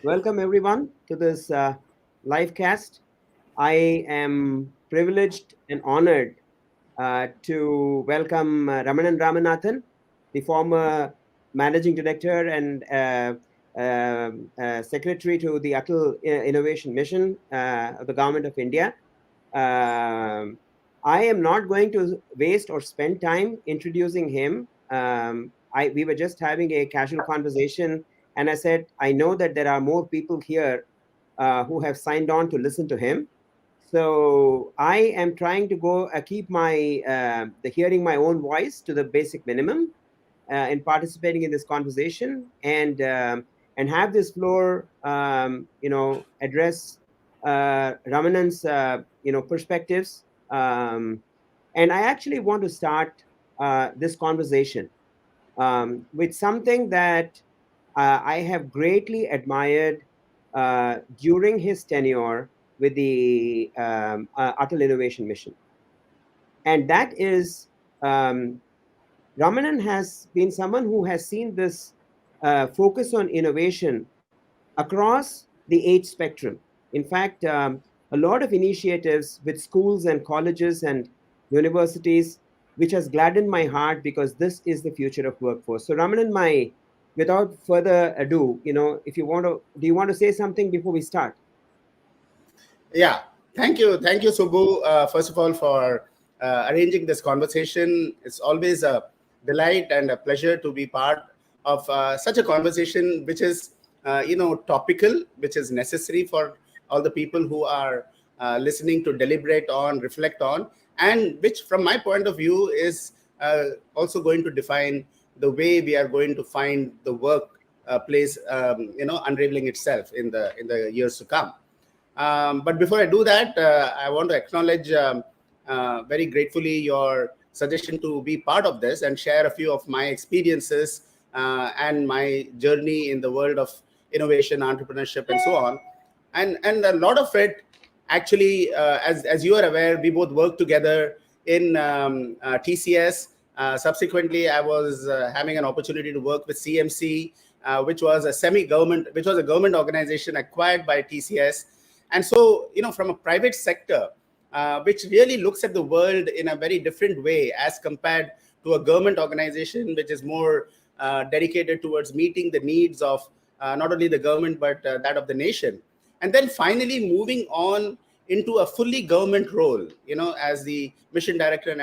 Welcome everyone to this live cast. I am privileged and honored to welcome Ramanan Ramanathan, the former managing director and secretary to the Atal Innovation Mission of the Government of India. I am not going to waste or spend time introducing him. We were just having a casual conversation, and I said, I know that there are more people here who have signed on to listen to him. So I am trying to go keep my the hearing my own voice to the basic minimum in participating in this conversation, and have this floor, address Ramanan's perspectives. And I actually want to start this conversation with something that I have greatly admired during his tenure with the Atal Innovation Mission. And that is, Ramanan has been someone who has seen this focus on innovation across the age spectrum. In fact, a lot of initiatives with schools and colleges and universities, which has gladdened my heart because this is the future of workforce. So, Ramanan, without further ado, if you want to, do you want to say something before we start? Yeah, thank you, Subbu. First of all, for arranging this conversation. It's always a delight and a pleasure to be part of such a conversation, which is topical, which is necessary for all the people who are listening to deliberate on, reflect on, and which, from my point of view, is also going to define the way we are going to find the work place, unraveling itself in the years to come. But before I do that, I want to acknowledge very gratefully your suggestion to be part of this and share a few of my experiences and my journey in the world of innovation, entrepreneurship, and so on. And a lot of it, actually, as you are aware, we both work together in TCS. Subsequently, I was having an opportunity to work with CMC, which was a government organization acquired by TCS. And so, from a private sector, which really looks at the world in a very different way as compared to a government organization, which is more dedicated towards meeting the needs of not only the government, but that of the nation. And then finally moving on into a fully government role, as the mission director and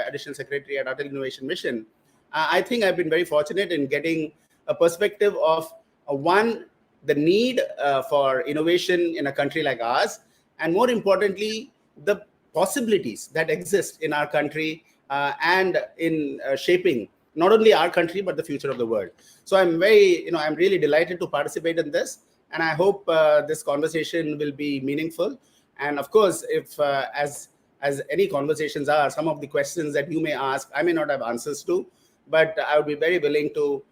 additional secretary at Atal Innovation Mission. I think I've been very fortunate in getting a perspective of the need for innovation in a country like ours, and more importantly, the possibilities that exist in our country and in shaping not only our country but the future of the world. So I'm really delighted to participate in this, and I hope this conversation will be meaningful. And of course, if as any conversations are, some of the questions that you may ask, I may not have answers to, but I would be very willing to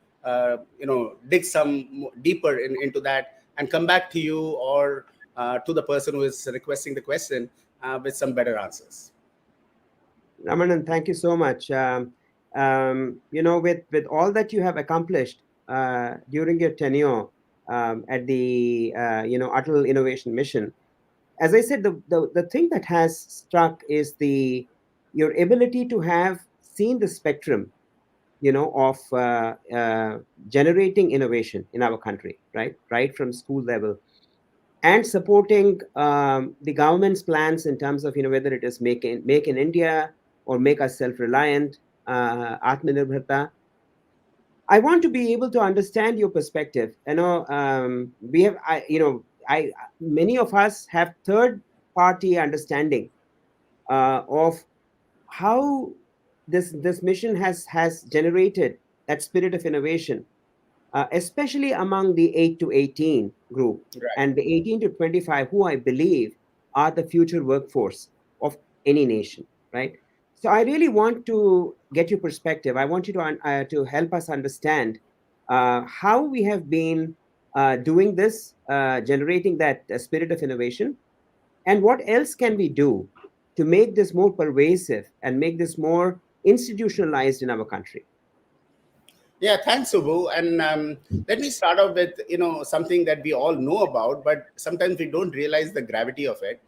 dig some deeper into that and come back to you or to the person who is requesting the question with some better answers. Ramanan, thank you so much. With all that you have accomplished during your tenure at the Atal Innovation Mission, as I said, the thing that has struck is your ability to have seen the spectrum, of generating innovation in our country, right from school level, and supporting the government's plans in terms of whether it is make in India or make us self-reliant, Atmanirbharta. I want to be able to understand your perspective. We have, many of us have third-party understanding of how this mission has generated that spirit of innovation, especially among the 8 to 18 group, Right. and the 18 to 25, who I believe are the future workforce of any nation, right? So I really want to get your perspective. I want you to help us understand how we have been doing this, generating that spirit of innovation, and what else can we do to make this more pervasive and make this more institutionalized in our country. Yeah, thanks, Subbu. And let me start off with something that we all know about, but sometimes we don't realize the gravity of it.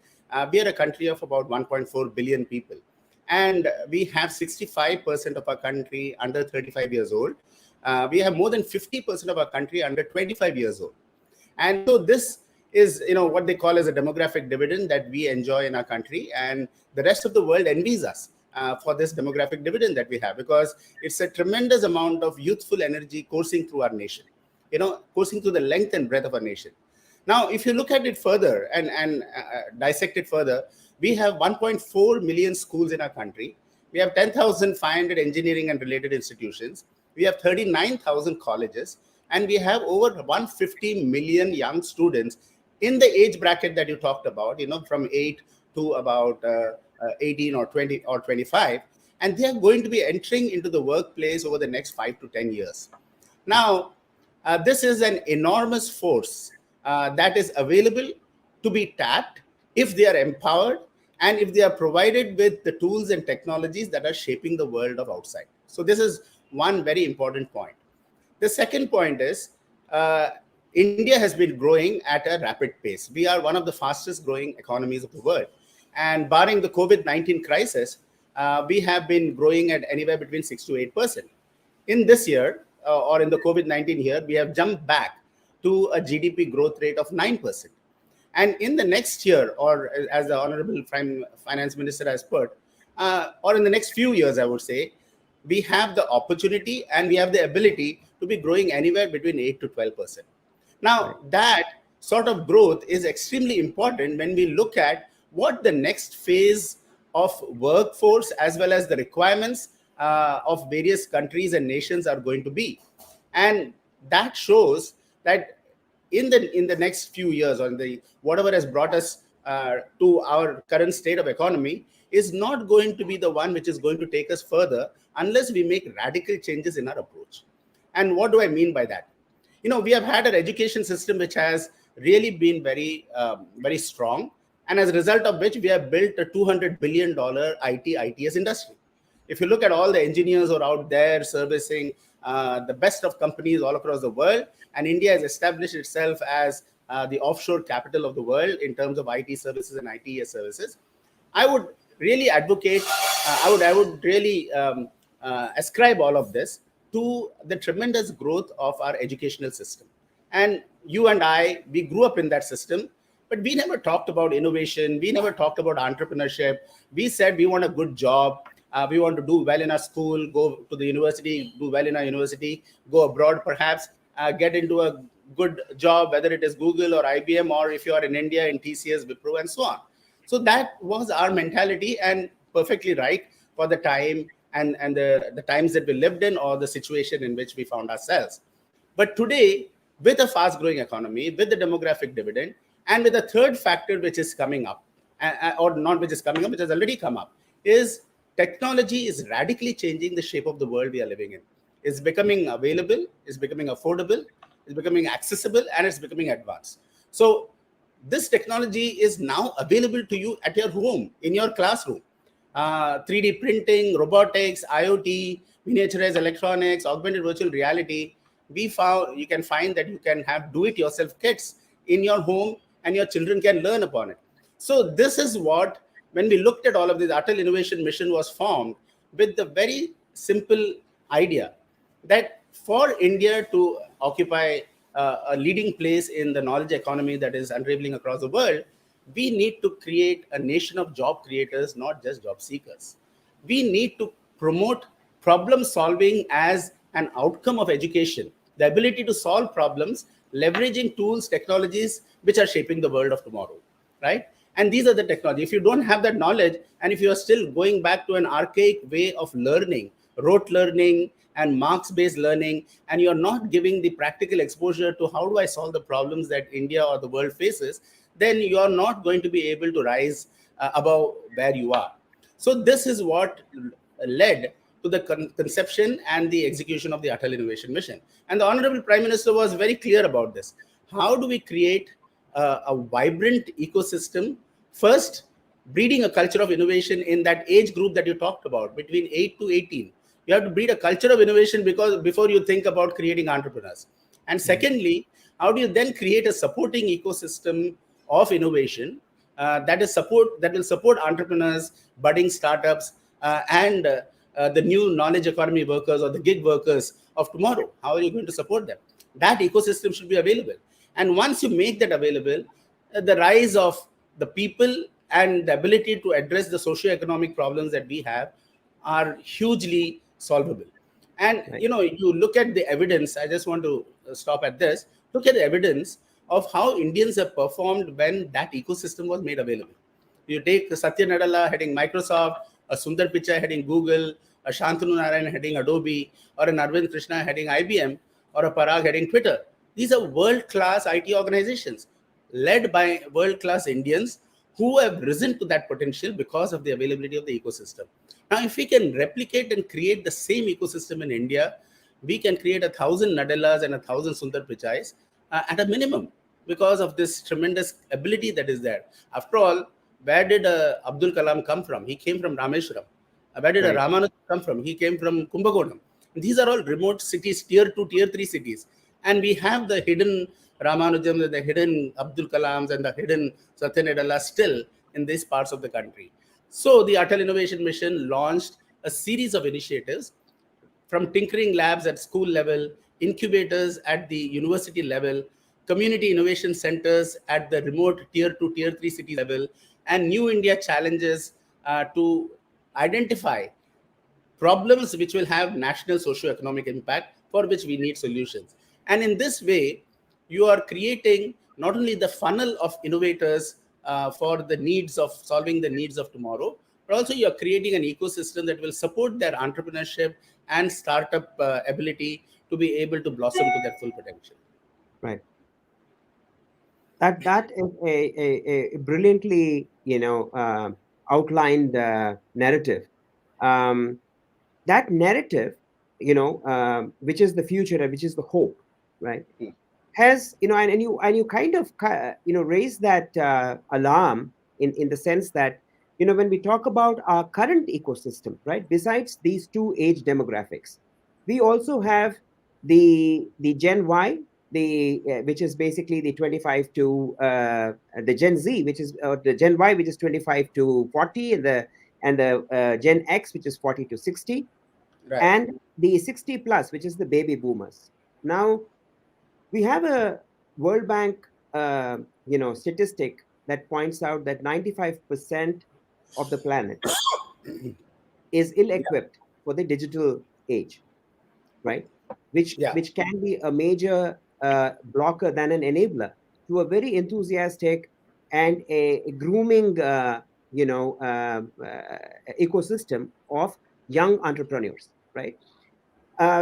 We are a country of about 1.4 billion people, and we have 65% of our country under 35 years old. We have more than 50% of our country under 25 years old. And so this is what they call as a demographic dividend that we enjoy in our country, and the rest of the world envies us for this demographic dividend that we have, because it's a tremendous amount of youthful energy coursing through our nation, coursing through the length and breadth of our nation. Now, if you look at it further and dissect it further, we have 1.4 million schools in our country. We have 10,500 engineering and related institutions. We have 39,000 colleges, and we have over 150 million young students in the age bracket that you talked about, from 8 to about 18 or 20 or 25. And they are going to be entering into the workplace over the next 5 to 10 years. Now, this is an enormous force that is available to be tapped if they are empowered and if they are provided with the tools and technologies that are shaping the world of outside. So this is one very important point. The second point is India has been growing at a rapid pace. We are one of the fastest growing economies of the world. And barring the COVID-19 crisis, we have been growing at anywhere between 6 to 8%. In this year, or in the COVID-19 year, we have jumped back to a GDP growth rate of 9%. And in the next year, or as the Honorable Finance Minister has put, or in the next few years, I would say, we have the opportunity and we have the ability to be growing anywhere between 8 to 12%. Now, that sort of growth is extremely important when we look at what the next phase of workforce as well as the requirements of various countries and nations are going to be. And that shows that in the next few years, or whatever has brought us to our current state of economy, is not going to be the one which is going to take us further unless we make radical changes in our approach. And what do I mean by that? We have had an education system which has really been very strong, and as a result of which we have built a $200 billion ITS industry. If you look at all the engineers who are out there servicing the best of companies all across the world, and India has established itself as the offshore capital of the world in terms of IT services and ITS services, I would really advocate, I would really ascribe all of this to the tremendous growth of our educational system. And you and I, we grew up in that system, but we never talked about innovation. We never talked about entrepreneurship. We said we want a good job. We want to do well in our school, go to the university, do well in our university, go abroad perhaps, get into a good job, whether it is Google or IBM, or if you are in India in TCS, Wipro, and so on. So that was our mentality, and perfectly right for the time and the times that we lived in, or the situation in which we found ourselves. But today, with a fast growing economy, with the demographic dividend, and with a third factor which is coming up, or not which is coming up, which has already come up, is technology is radically changing the shape of the world we are living in. It's becoming available, it's becoming affordable, it's becoming accessible, and it's becoming advanced. So this technology is now available to you at your home, in your classroom. 3D printing, robotics, IoT, miniaturized electronics, augmented virtual reality. You can find that you can have do-it-yourself kits in your home, and your children can learn upon it. So this is what, when we looked at all of this, Atal Innovation Mission was formed with the very simple idea that for India to occupy a leading place in the knowledge economy that is unraveling across the world, we need to create a nation of job creators, not just job seekers. We need to promote problem solving as an outcome of education, the ability to solve problems, leveraging tools, technologies which are shaping the world of tomorrow, right? And these are the technology. If you don't have that knowledge, and if you are still going back to an archaic way of learning, rote learning and marks-based learning, and you're not giving the practical exposure to how do I solve the problems that India or the world faces, then you're not going to be able to rise above where you are. So this is what led to the conception and the execution of the Atal Innovation Mission. And the Honorable Prime Minister was very clear about this. How do we create a vibrant ecosystem? First, breeding a culture of innovation in that age group that you talked about, between 8 to 18. You have to breed a culture of innovation because before you think about creating entrepreneurs. And secondly, how do you then create a supporting ecosystem of innovation that will support entrepreneurs, budding startups, and the new knowledge economy workers or the gig workers of tomorrow? How are you going to support them? That ecosystem should be available. And once you make that available, the rise of the people and the ability to address the socio-economic problems that we have are hugely solvable. And Right. you look at the evidence. I just want to stop at this. Look at the evidence of how Indians have performed when that ecosystem was made available. You take Satya Nadella heading Microsoft, a Sundar Pichai heading Google, a Shantanu Narayan heading Adobe, or an Arvind Krishna heading IBM, or a Parag heading Twitter. These are world-class IT organizations led by world-class Indians who have risen to that potential because of the availability of the ecosystem. Now, if we can replicate and create the same ecosystem in India, we can create 1,000 Nadellas and 1,000 Sundar Pichais at a minimum because of this tremendous ability that is there. After all, where did Abdul Kalam come from? He came from Rameshwaram. Where did Right. Ramanathan come from? He came from Kumbakonam. These are all remote cities, tier 2, tier 3 cities. And we have the hidden Ramanujam, the hidden Abdul Kalams, and the hidden Satya Nadella still in these parts of the country. So the Atal Innovation Mission launched a series of initiatives from tinkering labs at school level, incubators at the university level, community innovation centers at the remote tier 2, tier 3 city level, and New India challenges to identify problems which will have national socio-economic impact for which we need solutions. And in this way, you are creating not only the funnel of innovators for the needs of solving the needs of tomorrow, but also you are creating an ecosystem that will support their entrepreneurship and startup ability to be able to blossom to their full potential. Right. That is a brilliantly outlined narrative. Um, that narrative, which is the future and which is the hope, right? Has and you kind of raise that alarm in the sense that when we talk about our current ecosystem, right? Besides these two age demographics, we also have the Gen Y, the which is basically the 25 to the Gen Z, which is the Gen Y, which is 25 to 40, and the Gen X, which is 40 to 60, Right. and the 60 plus, which is the baby boomers. Now we have a World Bank statistic that points out that 95% of the planet is Yeah. ill-equipped for the digital age, right? which Yeah. which can be a major blocker than an enabler to a very enthusiastic and a grooming ecosystem of young entrepreneurs, right?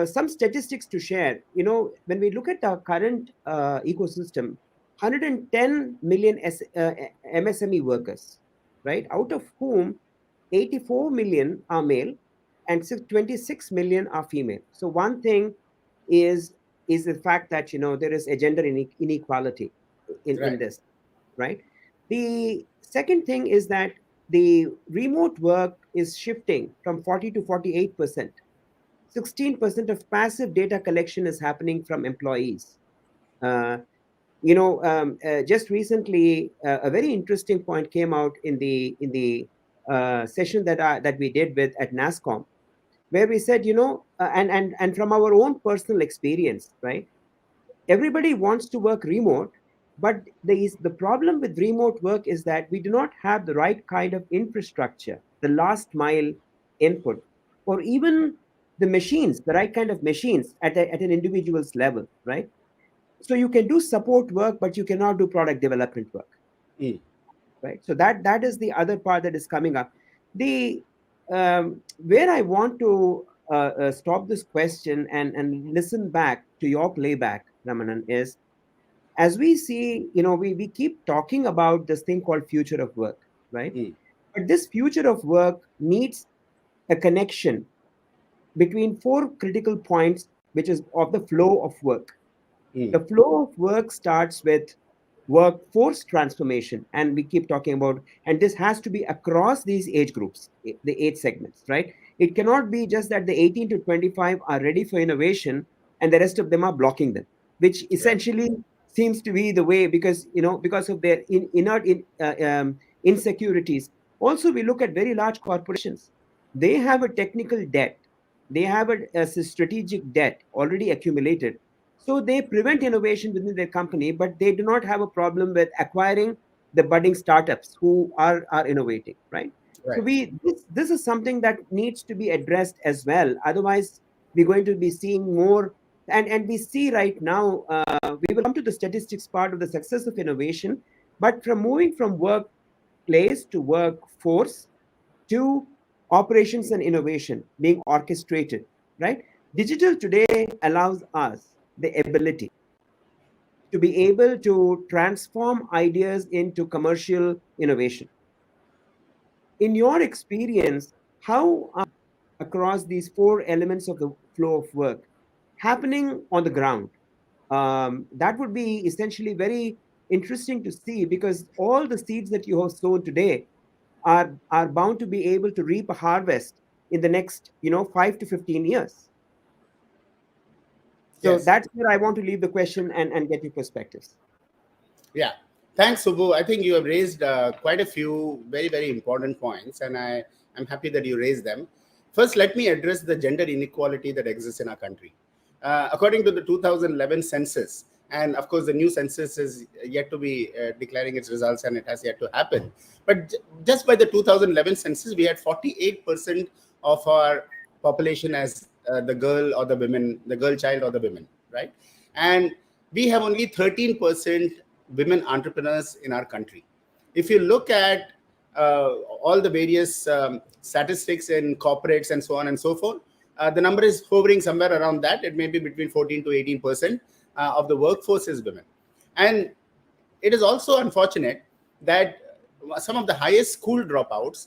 Some statistics to share. When we look at our current ecosystem, 110 million MSME workers, right? Out of whom 84 million are male and 26 million are female. So one thing is the fact that there is a gender inequality in Right. this, right? The second thing is that the remote work is shifting from 40 to 48%. 16% of passive data collection is happening from employees. Uh, just recently, a very interesting point came out in the session that we did with at NASCOM, where we said, and from our own personal experience, right? Everybody wants to work remote, but the problem with remote work is that we do not have the right kind of infrastructure, the last mile input, or even the machines, the right kind of machines at an individual's level, right? So you can do support work, but you cannot do product development work, Mm. right? So that is the other part that is coming up. The where I want to stop this question and listen back to your playback, Ramanan, is as we see, we keep talking about this thing called future of work, right? Mm. But this future of work needs a connection between four critical points, which is of the flow of work. Mm. The flow of work starts with workforce transformation, and we keep talking about, and this has to be across these age groups, the age segments, right? It cannot be just that the 18 to 25 are ready for innovation and the rest of them are blocking them, which Right. essentially seems to be the way, because because of their insecurities. Also, we look at very large corporations. They have a technical debt. They have a strategic debt already accumulated. So they prevent innovation within their company, but they do not have a problem with acquiring the budding startups who are innovating, right? So Right. this is something that needs to be addressed as well. Otherwise, we're going to be seeing more, and we see right now. We will come to the statistics part of the success of innovation, but from moving from workplace to workforce to operations and innovation being orchestrated, right? Digital today allows us the ability to be able to transform ideas into commercial innovation. In your experience, how are across these four elements of the flow of work happening on the ground? That would be essentially very interesting to see, because all the seeds that you have sown today are bound to be able to reap a harvest in the next 5 to 15 years. So Yes. that's where I want to leave the question and get your perspectives. Yeah. Thanks, Subbu. I think you have raised quite a few very, very important points, and I'm happy that you raised them. First, let me address the gender inequality that exists in our country. According to the 2011 census, and of course, the new census is yet to be declaring its results, and it has yet to happen. But just by the 2011 census, we had 48% of our population as the girl or the women, the girl child or the women, right? And we have only 13% women entrepreneurs in our country. If you look at all the various statistics in corporates and so on and so forth, the number is hovering somewhere around that. It may be between 14 to 18% of the workforce is women. And it is also unfortunate that some of the highest school dropouts,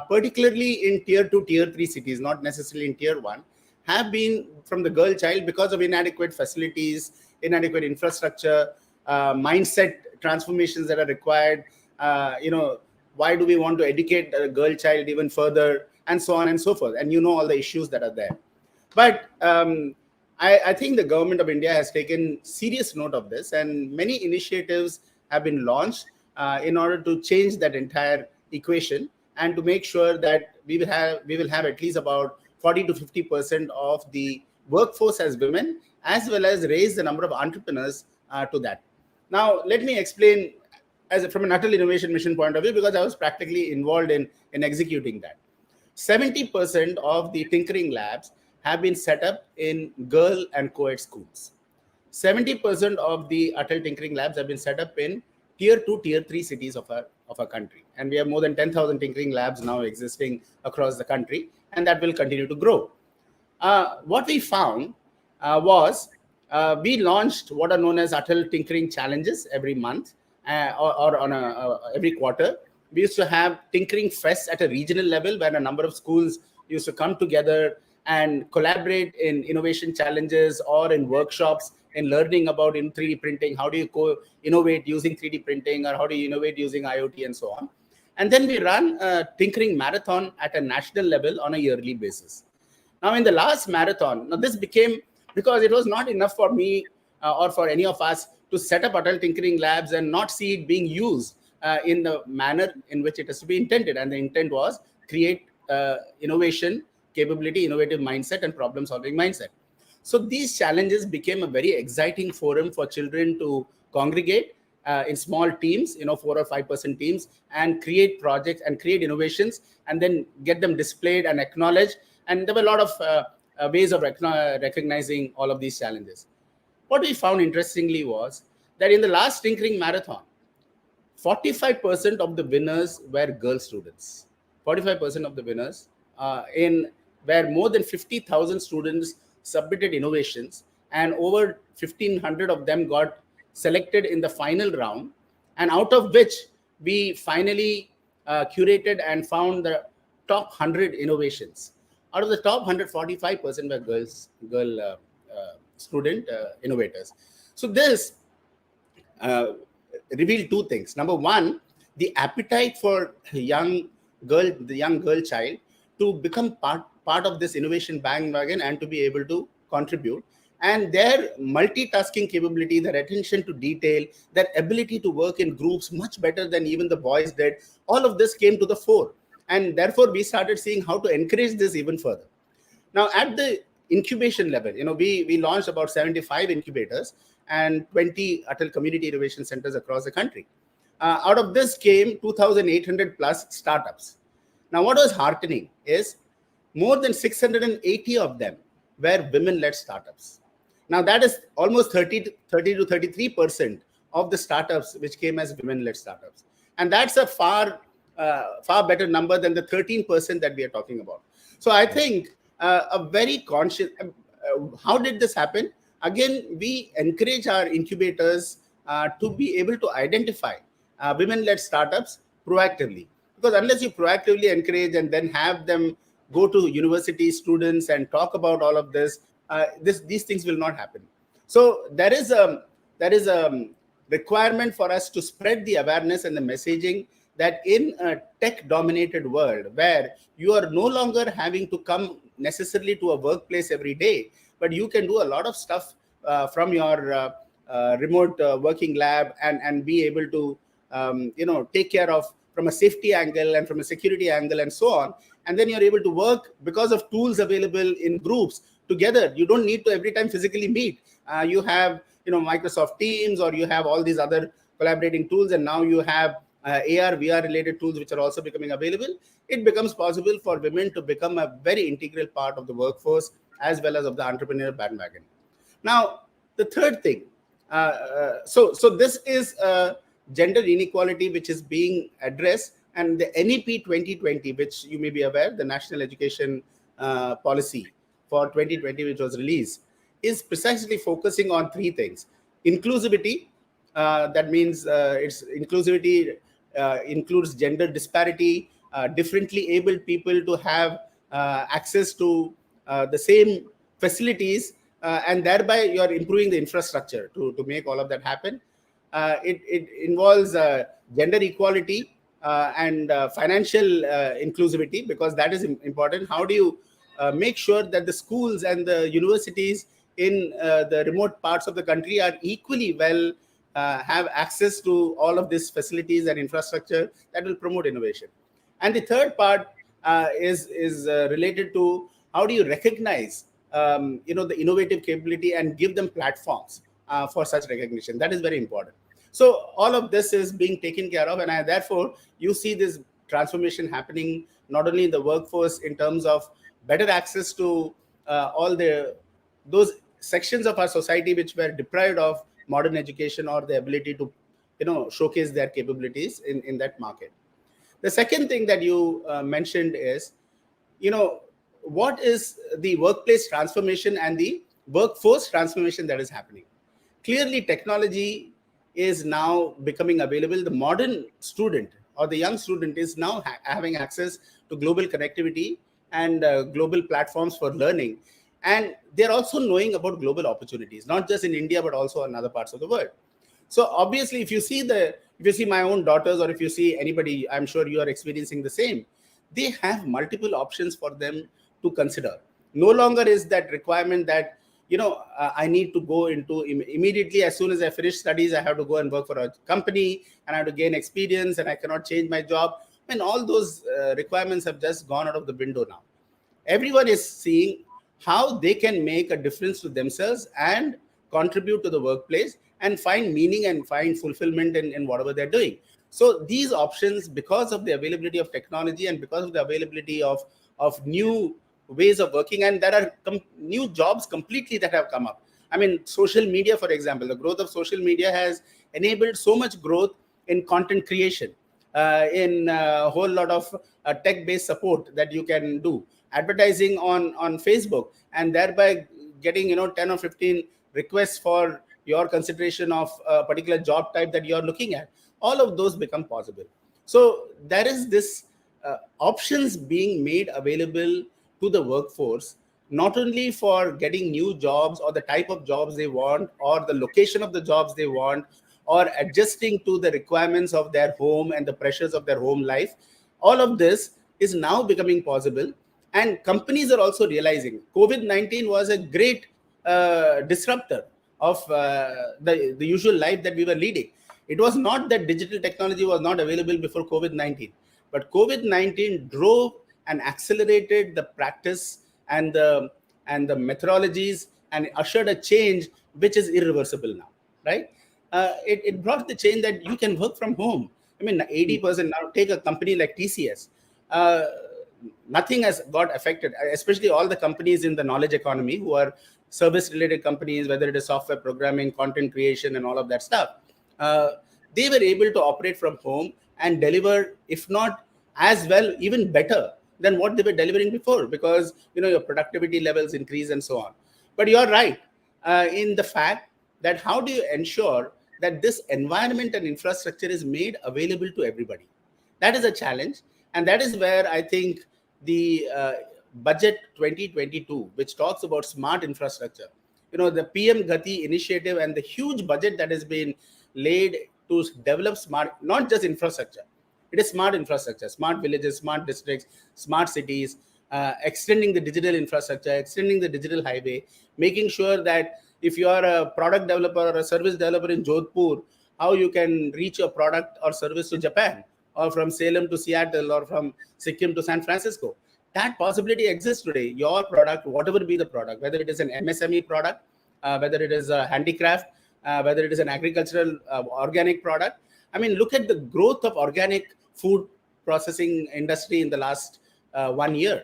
particularly in tier 2, tier 3 cities, not necessarily in tier 1, have been from the girl child because of inadequate facilities, inadequate infrastructure, mindset transformations that are required. Why do we want to educate a girl child even further, and so on and so forth. And all the issues that are there. But I think the government of India has taken serious note of this, and many initiatives have been launched in order to change that entire equation and to make sure that we will have at least about 40 to 50% of the workforce as women, as well as raise the number of entrepreneurs to that. Now, let me explain from an Atal Innovation Mission point of view, because I was practically involved in executing that. 70% of the tinkering labs have been set up in girl and co-ed schools. 70% of the Atal tinkering labs have been set up in tier 2, tier 3 cities of our country. And we have more than 10,000 tinkering labs now existing across the country, and that will continue to grow. What we found was we launched what are known as Atal Tinkering Challenges every month or on every quarter. We used to have tinkering fests at a regional level where a number of schools used to come together and collaborate in innovation challenges or in workshops in learning about in 3D printing. How do you innovate using 3D printing, or how do you innovate using IoT and so on? And then we run a tinkering marathon at a national level on a yearly basis. Now, in the last marathon, now this became, because it was not enough for me or for any of us to set up Atal Tinkering Labs and not see it being used in the manner in which it is to be intended. And the intent was create innovation, capability, innovative mindset, and problem-solving mindset. So these challenges became a very exciting forum for children to congregate in small teams, 4 or 5% teams, and create projects and create innovations, and then get them displayed and acknowledged. And there were a lot of ways of recognizing all of these challenges. What we found interestingly was that in the last tinkering marathon, 45% of the winners were girl students. 45% of the winners where more than 50,000 students submitted innovations, and over 1,500 of them got selected in the final round, and out of which we finally curated and found the top 100 innovations. Out of the top 100, 45% were girl student innovators. So this revealed two things. Number one, the appetite for the young girl child to become part of this innovation bandwagon and to be able to contribute. And their multitasking capability, their attention to detail, their ability to work in groups much better than even the boys did, all of this came to the fore. And therefore, we started seeing how to encourage this even further. Now, at the incubation level, we launched about 75 incubators and 20 Atal Community Innovation Centers across the country. Out of this came 2,800 plus startups. Now, what was heartening is more than 680 of them were women-led startups. Now, that is almost 30 to 33% of the startups which came as women-led startups. And that's a far better number than the 13% that we are talking about. So I think a very conscious, how did this happen? Again, we encourage our incubators to be able to identify women-led startups proactively. Because unless you proactively encourage and then have them go to university students and talk about all of this, these things will not happen. So there is a requirement for us to spread the awareness and the messaging that in a tech-dominated world where you are no longer having to come necessarily to a workplace every day, but you can do a lot of stuff from your remote working lab and be able to take care of from a safety angle and from a security angle and so on. And then you're able to work because of tools available in groups together. You don't need to every time physically meet. You have Microsoft Teams, or you have all these other collaborating tools, and now you have AR, VR related tools which are also becoming available. It becomes possible for women to become a very integral part of the workforce as well as of the entrepreneurial bandwagon. Now, the third thing, so this is gender inequality which is being addressed, and the NEP 2020, which you may be aware, the National Education Policy for 2020, which was released, is precisely focusing on three things. Inclusivity, that means its inclusivity includes gender disparity, differently abled people to have access to the same facilities, and thereby you're improving the infrastructure to make all of that happen. It involves gender equality and financial inclusivity, because that is important. How do you make sure that the schools and the universities in the remote parts of the country are equally well, have access to all of these facilities and infrastructure that will promote innovation? And the third part is related to how do you recognize the innovative capability and give them platforms for such recognition. That is very important. So all of this is being taken care of, and therefore you see this transformation happening not only in the workforce in terms of better access to all those sections of our society which were deprived of modern education or the ability to showcase their capabilities in that market. The second thing that you mentioned is what is the workplace transformation and the workforce transformation that is happening. Clearly, technology is now becoming available. The modern student or the young student is now having access to global connectivity and global platforms for learning. And they're also knowing about global opportunities, not just in India, but also in other parts of the world. So obviously, if you see my own daughters, or if you see anybody, I'm sure you are experiencing the same. They have multiple options for them to consider. No longer is that requirement that I need to go into immediately as soon as I finish studies, I have to go and work for a company and I have to gain experience and I cannot change my job. And all those requirements have just gone out of the window now. Everyone is seeing how they can make a difference to themselves and contribute to the workplace and find meaning and find fulfillment in whatever they're doing. So these options, because of the availability of technology and because of the availability of new ways of working, and there are new jobs completely that have come up. I mean, social media, for example, the growth of social media has enabled so much growth in content creation, in a whole lot of tech-based support that you can do, advertising on Facebook, and thereby getting 10 or 15 requests for your consideration of a particular job type that you're looking at. All of those become possible. So there is this options being made available to the workforce, not only for getting new jobs or the type of jobs they want or the location of the jobs they want, or adjusting to the requirements of their home and the pressures of their home life. All of this is now becoming possible. And companies are also realizing COVID-19 was a great disruptor of the usual life that we were leading. It was not that digital technology was not available before COVID-19, but COVID-19 drove and accelerated the practice and the methodologies, and ushered a change which is irreversible now, right? It brought the change that you can work from home. I mean, 80% now. Take a company like TCS. Uh, Nothing has got affected, especially all the companies in the knowledge economy who are service related companies, whether it is software programming, content creation, and all of that stuff. uh, they were able to operate from home and deliver, if not as well, even better than what they were delivering before, because your productivity levels increase and so on. But you're right in the fact that how do you ensure that this environment and infrastructure is made available to everybody? That is a challenge, and that is where I think the budget 2022, which talks about smart infrastructure, the PM Gati initiative, and the huge budget that has been laid to develop smart, not just infrastructure. It is smart infrastructure, smart villages, smart districts, smart cities, extending the digital infrastructure, extending the digital highway, making sure that if you are a product developer or a service developer in Jodhpur, how you can reach your product or service to Japan, or from Salem to Seattle, or from Sikkim to San Francisco. That possibility exists today. Your product, whatever be the product, whether it is an MSME product, whether it is a handicraft, whether it is an agricultural organic product. I mean, look at the growth of organic food processing industry in the last 1 year.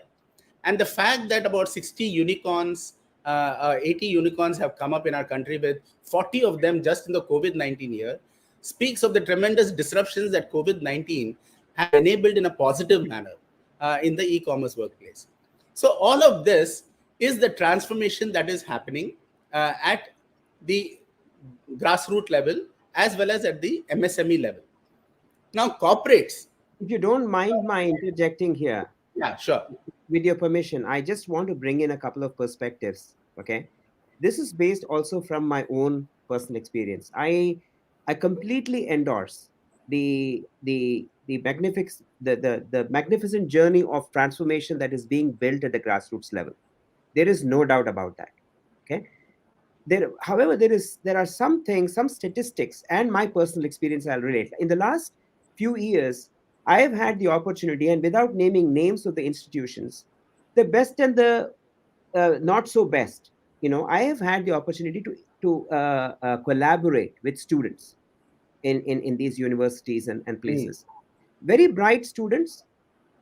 And the fact that about 60 unicorns, 80 unicorns have come up in our country, with 40 of them just in the COVID-19 year, speaks of the tremendous disruptions that COVID-19 has enabled in a positive manner in the e-commerce workplace. So all of this is the transformation that is happening at the grassroots level as well as at the MSME level. Now, corporates. If you don't mind my interjecting here, Yeah, sure. with your permission, I just want to bring in a couple of perspectives. Okay, this is based also from my own personal experience. I completely endorse the magnificent journey of transformation that is being built at the grassroots level. There is no doubt about that. Okay, however, there are some things, some statistics, and my personal experience I'll relate. In the last few years, I have had the opportunity, and without naming names of the institutions, the best and the not so best, I have had the opportunity to collaborate with students in these universities and places. Very bright students,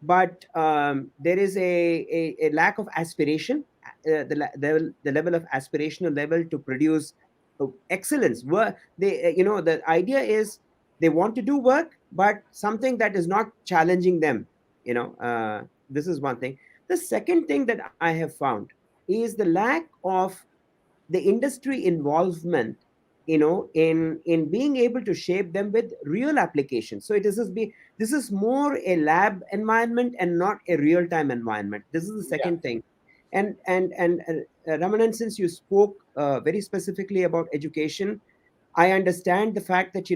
but there is a lack of aspiration, the level of aspirational level to produce excellence. The idea is they want to do work, but something that is not challenging them. This is one thing. The second thing that I have found is the lack of the industry involvement, in being able to shape them with real applications. So this is more a lab environment and not a real time environment. This is the Yeah. second thing. And Ramanan, since you spoke very specifically about education, I understand the fact that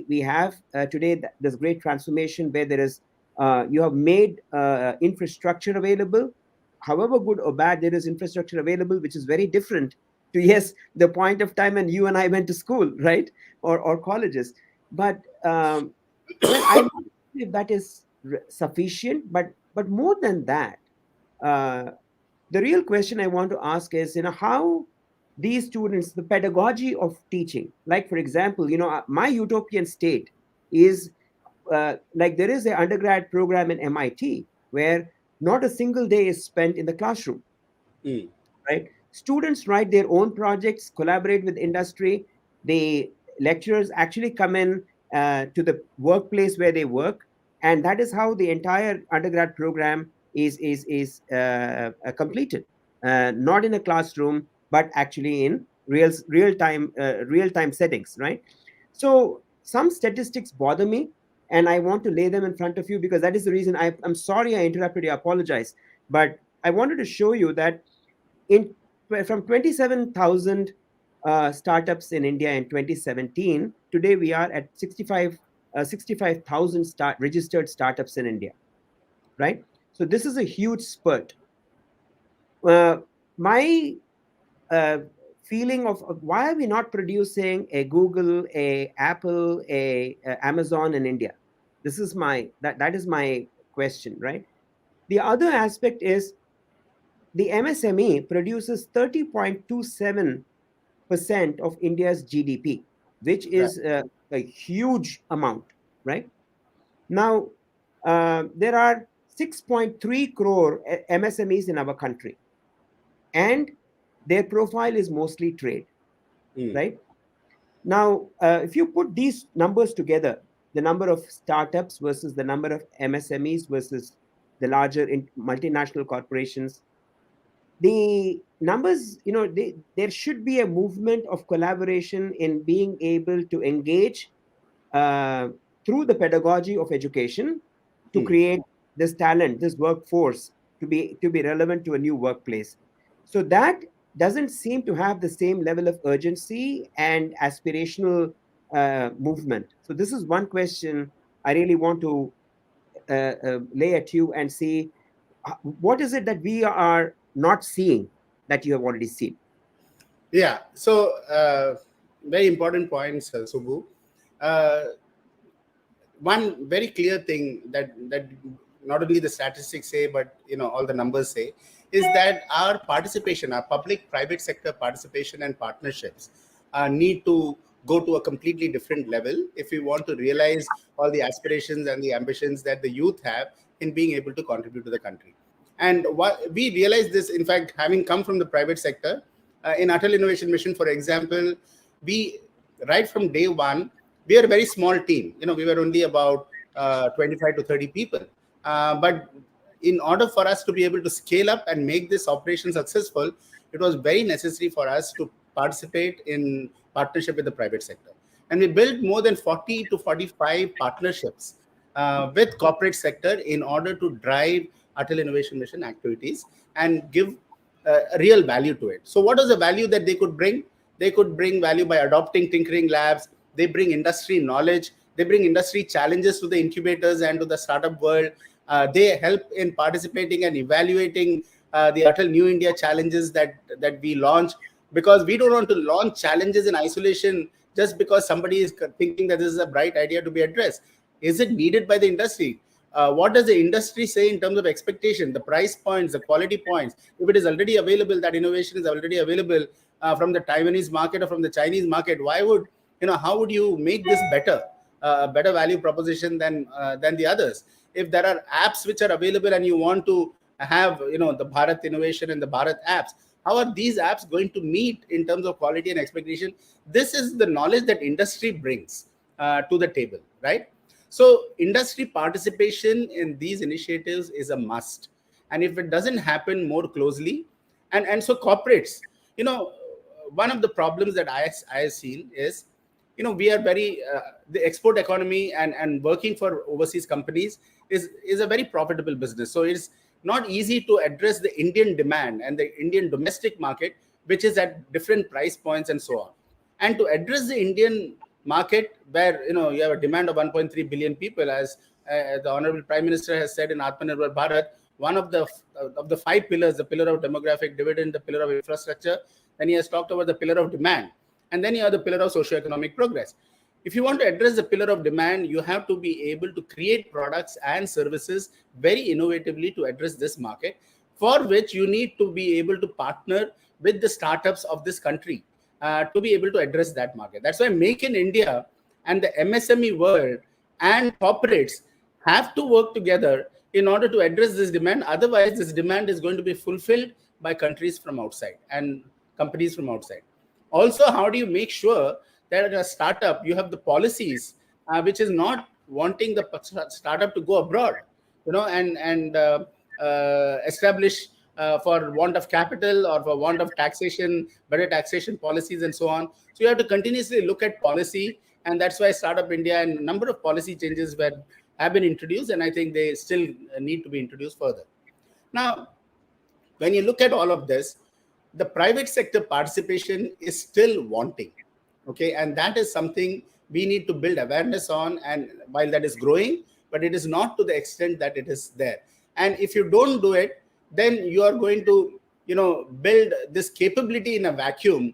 we have today this great transformation where there is you have made infrastructure available. However good or bad, there is infrastructure available, which is very different to, yes, the point of time when you and I went to school, right, or colleges. But well, I don't know if that is sufficient. But more than that, uh, the real question I want to ask is, how these students, the pedagogy of teaching, like for example, my utopian state is like there is an undergrad program in MIT where not a single day is spent in the classroom, Mm. right? Students write their own projects, collaborate with industry. The lecturers actually come in to the workplace where they work, and that is how the entire undergrad program is completed. Not in a classroom, but actually in real time settings, right? So some statistics bother me, and I want to lay them in front of you because that is the reason I'm sorry I interrupted you. I apologize, but I wanted to show you that in from 27,000 startups in India in 2017, today we are at 65,000 registered startups in India, right? So this is a huge spurt. My uh, feeling of why are we not producing a Google, a Apple, a Amazon in India? This is that is my question, right? The other aspect is the MSME produces 30.27% of India's GDP, which Right. is a huge amount, right? Now, there are 6.3 crore MSMEs in our country, and their profile is mostly trade, Mm. right? Now, if you put these numbers together, the number of startups versus the number of MSMEs versus the larger multinational corporations, the numbers, there should be a movement of collaboration in being able to engage uh, through the pedagogy of education to Mm. create this talent, this workforce to be relevant to a new workplace. So that doesn't seem to have the same level of urgency and aspirational movement. So this is one question I really want to lay at you and see what is it that we are not seeing that you have already seen. Yeah. So very important points, Subbu. Uh, One very clear thing that not only the statistics say, but all the numbers say, is that our participation, our public private sector participation and partnerships need to go to a completely different level if we want to realize all the aspirations and the ambitions that the youth have in being able to contribute to the country. And what we realize this, in fact, having come from the private sector, in Atal Innovation Mission, for example, we right from day one, we are a very small team. We were only about 25 to 30 people. But in order for us to be able to scale up and make this operation successful, it was very necessary for us to participate in partnership with the private sector. And we built more than 40 to 45 partnerships with corporate sector in order to drive Atal Innovation Mission activities and give real value to it. So what is the value that they could bring? They could bring value by adopting tinkering labs. They bring industry knowledge. They bring industry challenges to the incubators and to the startup world. They help in participating and evaluating the Atal New India challenges that we launch, because we don't want to launch challenges in isolation just because somebody is thinking that this is a bright idea to be addressed. Is it needed by the industry? What does the industry say in terms of expectation, the price points, the quality points? If it is already available, that innovation is already available from the Taiwanese market or from the Chinese market, why would how would you make this better, a better value proposition than the others? If there are apps which are available and you want to have the Bharat innovation and the Bharat apps, how are these apps going to meet in terms of quality and expectation? This is the knowledge that industry brings to the table, right? So industry participation in these initiatives is a must. And if it doesn't happen more closely, and so corporates, one of the problems that I have seen is, we are very the export economy and working for overseas companies is a very profitable business. So it's not easy to address the Indian demand and the Indian domestic market, which is at different price points and so on. And to address the Indian market, where you have a demand of 1.3 billion people, as the Honorable Prime Minister has said in Atmanirbhar Bharat, one of the five pillars, the pillar of demographic dividend, the pillar of infrastructure, then he has talked about the pillar of demand, and then you have the pillar of socio-economic progress. If you want to address the pillar of demand, you have to be able to create products and services very innovatively to address this market, for which you need to be able to partner with the startups of this country to be able to address that market. That's why Make in India and the MSME world and corporates have to work together in order to address this demand. Otherwise, this demand is going to be fulfilled by countries from outside and companies from outside. Also, how do you make sure that at a startup you have the policies which is not wanting the startup to go abroad, and establish for want of capital or for want of taxation, better taxation policies and so on. So you have to continuously look at policy, and that's why Startup India and a number of policy changes have been introduced, and I think they still need to be introduced further. Now, when you look at all of this, the private sector participation is still wanting. Okay, and that is something we need to build awareness on. And while that is growing, but it is not to the extent that it is there. And if you don't do it, then you are going to build this capability in a vacuum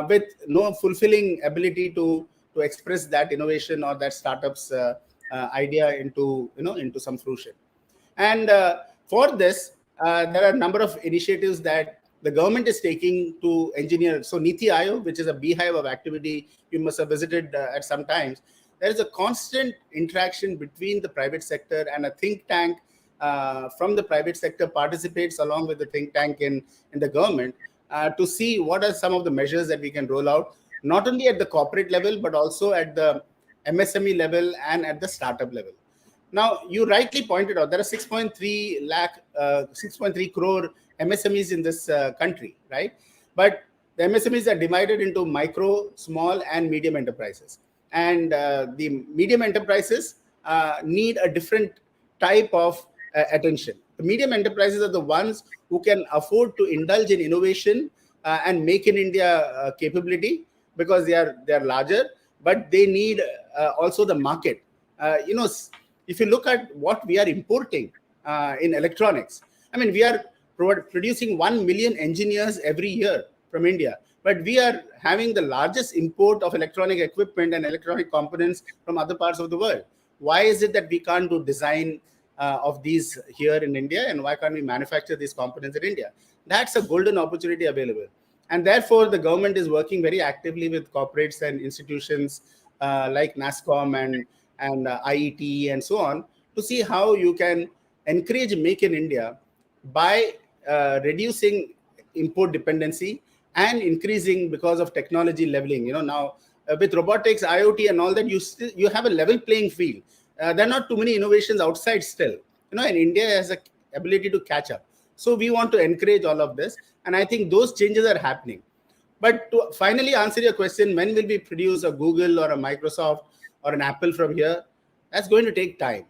with no fulfilling ability to express that innovation or that startup's idea into some fruition. And for this, there are a number of initiatives that the government is taking to engineer. So NITI Aayog, which is a beehive of activity, you must have visited at some times. There is a constant interaction between the private sector, and a think tank from the private sector participates along with the think tank in the government to see what are some of the measures that we can roll out, not only at the corporate level, but also at the MSME level and at the startup level. Now, you rightly pointed out there are 6.3 crore MSMEs in this country, right? But the MSMEs are divided into micro, small, and medium enterprises. And the medium enterprises need a different type of attention. The medium enterprises are the ones who can afford to indulge in innovation and make in India capability, because they are larger, but they need also the market. If you look at what we are importing in electronics, I mean, we are producing 1 million engineers every year from India, but we are having the largest import of electronic equipment and electronic components from other parts of the world. Why is it that we can't do design of these here in India, and why can't we manufacture these components in India? That's a golden opportunity available. And therefore, the government is working very actively with corporates and institutions like NASSCOM and IET and so on, to see how you can encourage Make in India by reducing import dependency and increasing because of technology leveling. Now with robotics, IoT, and all that, you have a level playing field. There are not too many innovations outside still. And India has a ability to catch up. So we want to encourage all of this, and I think those changes are happening. But to finally answer your question, when will we produce a Google or a Microsoft or an Apple from here? That's going to take time.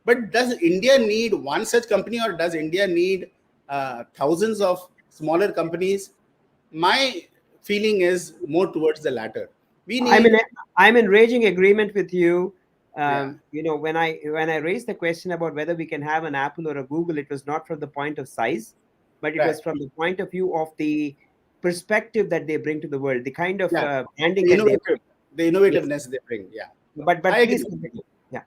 But does India need one such company, or does India need thousands of smaller companies? My feeling is more towards the latter. We need. I'm in raging agreement with you. Yeah. When I raised the question about whether we can have an Apple or a Google, it was not from the point of size, but it Right. was from the point of view of the perspective that they bring to the world, the kind of Yeah. branding The that they bring. innovativeness they bring. Yeah. But I please agree. continue. Yeah.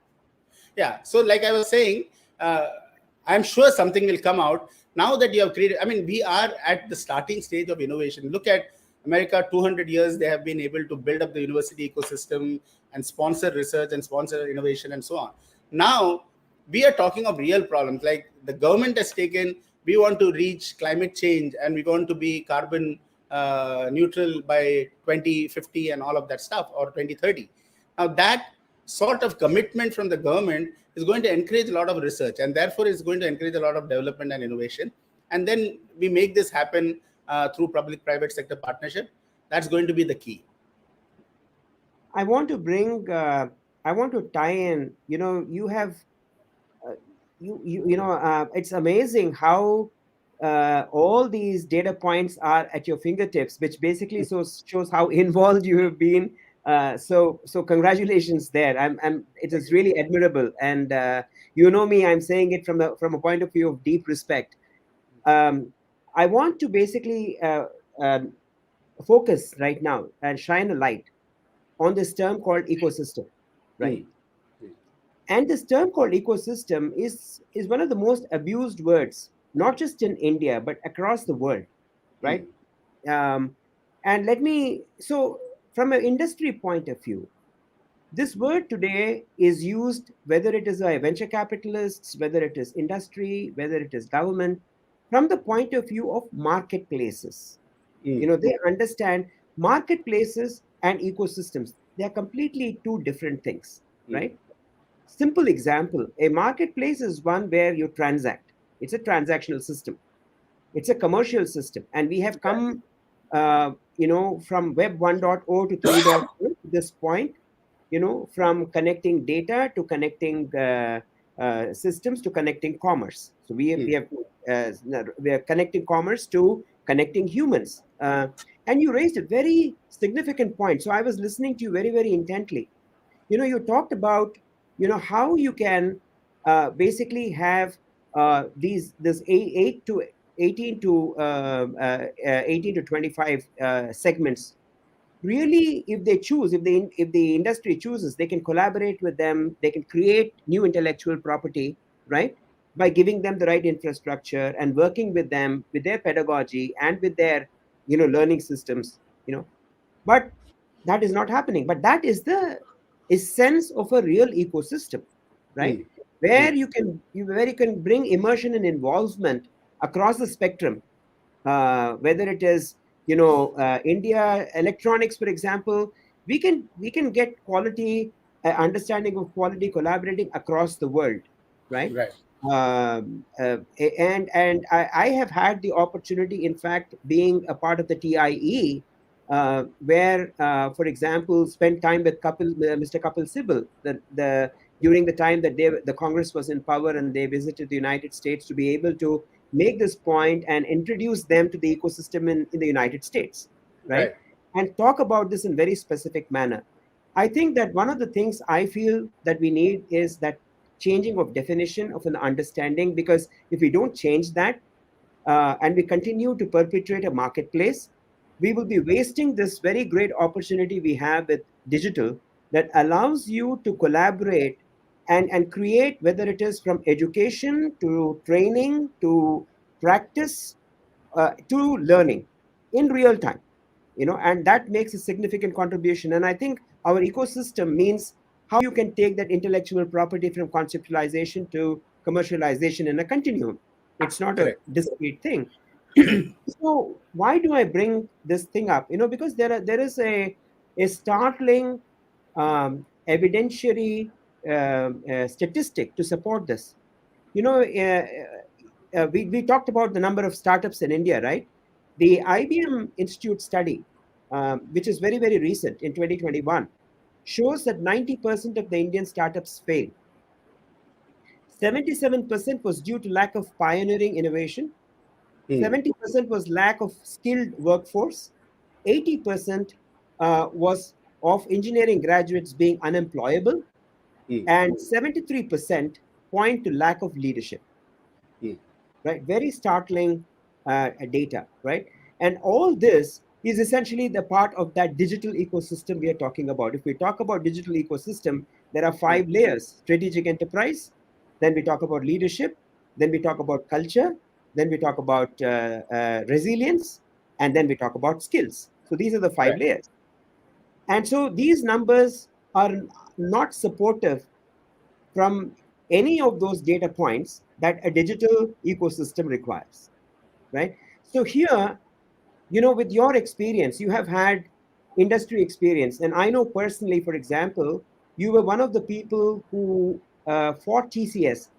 Yeah. So like I was saying, I'm sure something will come out now that you have created. I mean, we are at the starting stage of innovation. Look at America, 200 years, they have been able to build up the university ecosystem and sponsor research and sponsor innovation and so on. Now, we are talking of real problems. Like the government has taken, we want to reach climate change and we want to be carbon neutral by 2050 and all of that stuff, or 2030. Now, that sort of commitment from the government is going to encourage a lot of research, and therefore is going to encourage a lot of development and innovation. And then we make this happen through public-private sector partnership. That's going to be the key. I want to tie in. You have it's amazing how all these data points are at your fingertips, which basically shows how involved you have been. So congratulations there. It is really admirable, and me, I'm saying it from a point of view of deep respect. I want to basically focus right now and shine a light on this term called ecosystem, right? And this term called ecosystem is one of the most abused words, not just in India, but across the world, right? And so from an industry point of view, this word today is used, whether it is by venture capitalists, whether it is industry, whether it is government, from the point of view of marketplaces. They understand marketplaces and ecosystems. They are completely two different things, right? Simple example, a marketplace is one where you transact. It's a transactional system. It's a commercial system. And we have come, from Web 1.0 to 3.0 to this point, from connecting data to connecting systems to connecting commerce. So we are connecting commerce to connecting humans. And you raised a very significant point. So I was listening to you very, very intently. You talked about, how you can basically have this 8 to 18 to 25 segments, really, if they choose, if the industry chooses, they can collaborate with them, they can create new intellectual property, right, by giving them the right infrastructure and working with them with their pedagogy and with their learning systems, but that is not happening. But that is the essence of a real ecosystem, right, Hmm. Hmm. where you can bring immersion and involvement across the spectrum, whether it is India electronics, for example. We can get quality understanding of quality collaborating across the world, right? Right. And I have had the opportunity, in fact, being a part of the TIE, where, for example, spent time with Mr. Kapil Sibal, the during the time that the Congress was in power, and they visited the United States to be able to make this point and introduce them to the ecosystem in the United States, right? Right. And talk about this in very specific manner. I think that one of the things I feel that we need is that changing of definition of an understanding, because if we don't change that, and we continue to perpetuate a marketplace, we will be wasting this very great opportunity we have with digital, that allows you to collaborate and create, whether it is from education to training to practice, to learning in real time, and that makes a significant contribution. And I think our ecosystem means how you can take that intellectual property from conceptualization to commercialization in a continuum. It's not a Correct. discrete thing. So why do I bring this thing up? Because there is a startling evidentiary statistic to support this. We talked about the number of startups in India, right? The IBM Institute study, which is very, very recent in 2021, shows that 90% of the Indian startups fail. 77% was due to lack of pioneering innovation. Hmm. 70% was lack of skilled workforce. 80% was of engineering graduates being unemployable. Hmm. And 73% point to lack of leadership, Hmm. right? Very startling data, right? And all this is essentially the part of that digital ecosystem we are talking about. If we talk about digital ecosystem, there are Hmm. 5 layers: strategic enterprise, then we talk about leadership, then we talk about culture, then we talk about resilience, and then we talk about skills. So these are the five Right. layers. And so these numbers are not supportive from any of those data points that a digital ecosystem requires, right? So here, with your experience, you have had industry experience. And I know personally, for example, you were one of the people who, for TCS,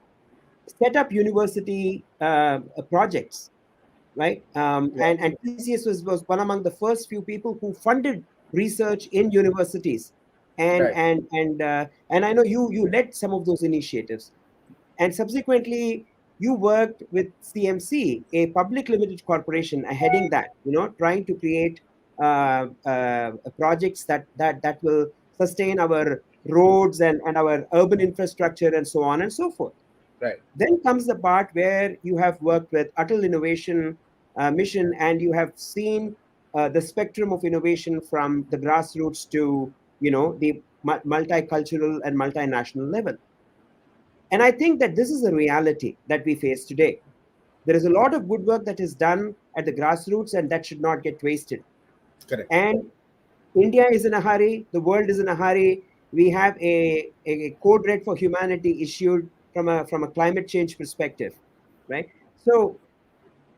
set up university projects, right? Right. And TCS was one among the first few people who funded research in universities. And Right. and and and I know you led some of those initiatives, and subsequently you worked with CMC, a public limited corporation, heading that, trying to create projects that will sustain our roads and our urban infrastructure and so on and so forth. Right. Then comes the part where you have worked with Atal Innovation Mission, and you have seen the spectrum of innovation from the grassroots to the multicultural and multinational level. And I think that this is a reality that we face today. There is a lot of good work that is done at the grassroots, and that should not get wasted. Correct. And India is in a hurry, the world is in a hurry. We have a code red for humanity issued from a climate change perspective, right? So,